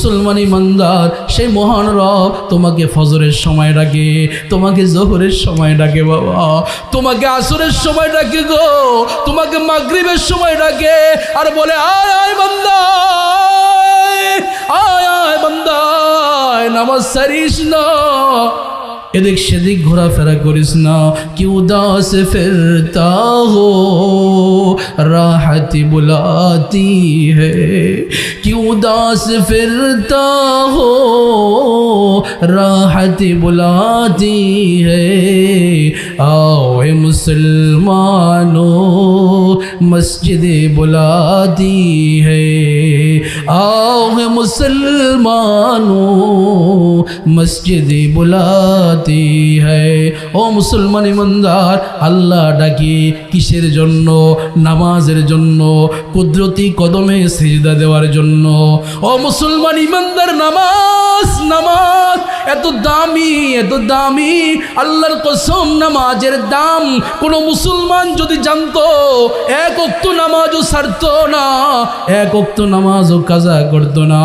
মুসলমান ইমানদার সেই মহান রব তোমাকে ফজরের সময় ডাকে, তোমাকে জোহরের সময় ডাকে বাবা, তোমাকে আসরের সময় ডাকে গো, তোমাকে মাগরিবের সময় ডাকে আর বলে আয় আয় বান্দা, আয় আয় বান্দা, নামাজ ছাড়িস না, এদিক সেদিক ঘোরাফেরা করিস না। কি উদাস ফিরতা হো রাহত বুলাতি হ্যায়, কি উদাস ফিরতা হো রাহত বুলাতি হ্যায়। आओ ए मुसलमानों मस्जिद बुलाती है, आओ ए मुसलमानों मस्जिद बुलाती है। ও মুসলমান ইমানদার, আল্লাহ ডাকি কিসের জন্য? নামাজের জন্য, কুদরতি কদমে সিজদা দেওয়ার জন্য। ও মুসলমান ইমানদার, নামাজ নামাজ এত দামি, এত দামি, আল্লাহর কসম নামাজের দাম কোন মুসলমান যদি জানতো এক ওয়াক্ত নামাজও ছাড়তো না, এক ওয়াক্ত নামাজও কাজা করতো না।